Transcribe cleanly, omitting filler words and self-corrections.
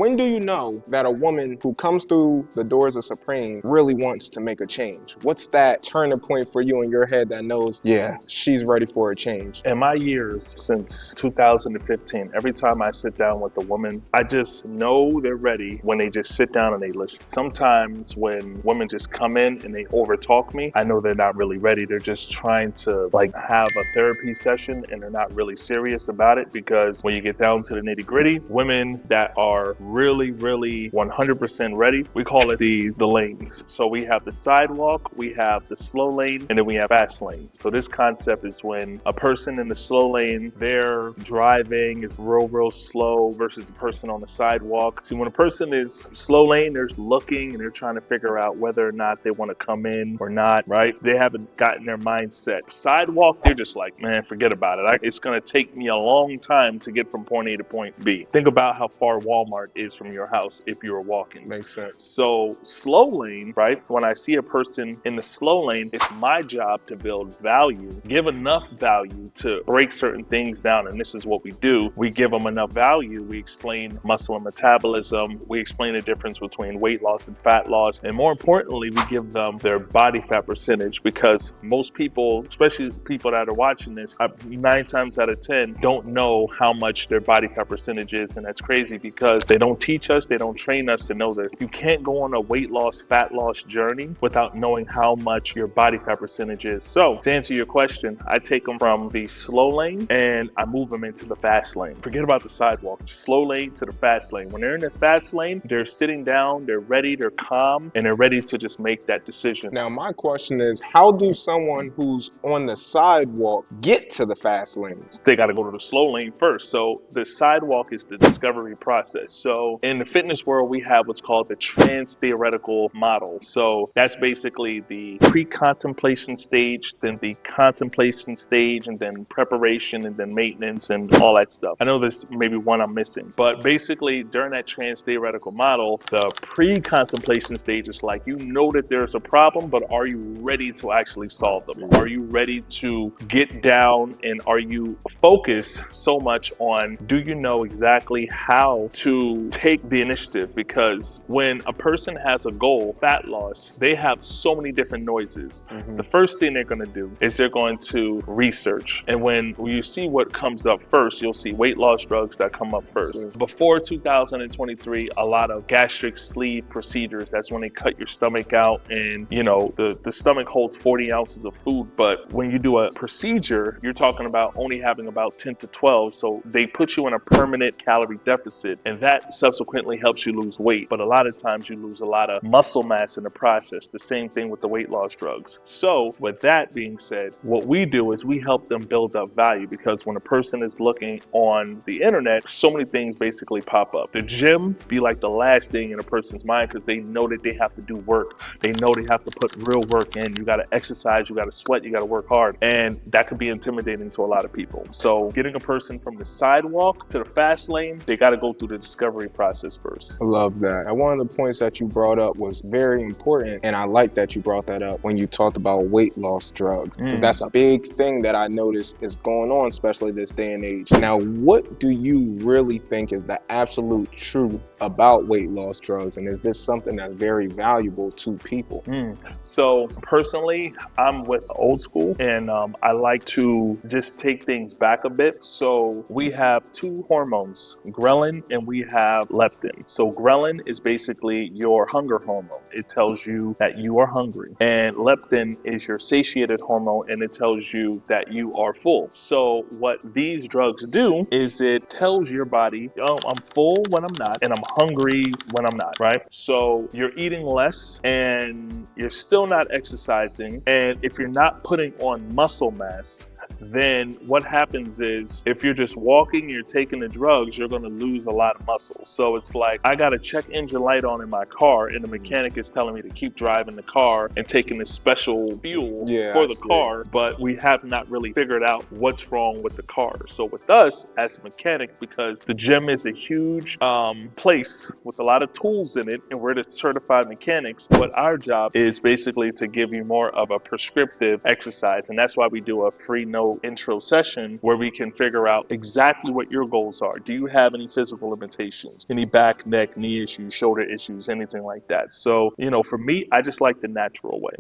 When do you know that a woman who comes through the doors of Supreme really wants to make a change? What's that turning point for you in your head that knows, yeah, she's ready for a change? In my years since 2015, every time I sit down with a woman, I just know they're ready when they just sit down and they listen. Sometimes when women just come in and they overtalk me, I know they're not really ready. They're just trying to like have a therapy session and they're not really serious about it, because when you get down to the nitty gritty, women that are really, really 100% ready, we call it the lanes. So we have the sidewalk, we have the slow lane, and then we have fast lane. So this concept is when a person in the slow lane, their driving is real slow versus the person on the sidewalk. See, when a person is slow lane, they're looking and they're trying to figure out whether or not they want to come in or not, right? They haven't gotten their mindset. Sidewalk, they're just like, man, forget about it. It's going to take me a long time to get from point A to point B. Think about how far Walmart is from your house if you were walking. Makes sense. So slow lane, right? When I see a person in the slow lane, it's my job to build value, give enough value to break certain things down. And this is what we do. We give them enough value. We explain muscle and metabolism. We explain the difference between weight loss and fat loss. And more importantly, we give them their body fat percentage, because most people, especially people that are watching this, 9 times out of 10 don't know how much their body fat percentage is. And that's crazy because they don't teach us, they don't train us to know this. You can't go on a weight loss, fat loss journey without knowing how much your body fat percentage is. So to answer your question, I take them from the slow lane and I move them into the fast lane. Forget about the sidewalk, slow lane to the fast lane. When they're in the fast lane, they're sitting down, they're ready, they're calm, and they're ready to just make that decision. Now, my question is, how do someone who's on the sidewalk get to the fast lane? They got to go to the slow lane first. So the sidewalk is the discovery process. So in the fitness world, we have what's called the trans-theoretical model. So that's basically the pre-contemplation stage, then the contemplation stage, and then preparation, and then maintenance, and all that stuff. I know there's maybe one I'm missing, but basically during that trans-theoretical model, the pre-contemplation stage is like, you know that there's a problem, but are you ready to actually solve them? Are you ready to get down, and are you focused so much on, do you know exactly how to take the initiative? Because when a person has a goal, fat loss, they have so many different noises. The first thing they're going to do is they're going to research. And when you see what comes up first, you'll see weight loss drugs that come up first. Before 2023, a lot of gastric sleeve procedures, that's when they cut your stomach out, and you know, the stomach holds 40 ounces of food. But when you do a procedure, you're talking about only having about 10 to 12. So they put you in a permanent calorie deficit, and that subsequently helps you lose weight. But a lot of times you lose a lot of muscle mass in the process. The same thing with the weight loss drugs. So with that being said, what we do is we help them build up value, because when a person is looking on the internet, so many things basically pop up. The gym be like the last thing in a person's mind, because they know that they have to do work. They know they have to put real work in. You got to exercise, you got to sweat, you got to work hard. And that could be intimidating to a lot of people. So getting a person from the sidewalk to the fast lane, they got to go through the discovery process first. I love that. And one of the points that you brought up was very important, and I like that you brought that up when you talked about weight loss drugs, because that's a big thing that I noticed is going on, especially this day and age. Now, what do you really think is the absolute truth about weight loss drugs, and is this something that's very valuable to people? So personally, I'm with old school, and I like to just take things back a bit. So we have 2 hormones, ghrelin and we have leptin. So ghrelin is basically your hunger hormone. It tells you that you are hungry. And leptin is your satiated hormone, and it tells you that you are full. So what these drugs do is it tells your body, oh, I'm full when I'm not, and I'm hungry when I'm not, right? So you're eating less and you're still not exercising. And if you're not putting on muscle mass, then what happens is if you're just walking, you're taking the drugs, you're going to lose a lot of muscle. So it's like, I got a check engine light on in my car and the mechanic is telling me to keep driving the car and taking this special fuel for the car, but we have not really figured out what's wrong with the car. So with us as a mechanic, because the gym is a huge place with a lot of tools in it and we're the certified mechanics, what our job is basically to give you more of a prescriptive exercise. And that's why we do a free no intro session where we can figure out exactly what your goals are. Do you have any physical limitations, any back, neck, knee issues, shoulder issues, anything like that? So, for me, I just like the natural way.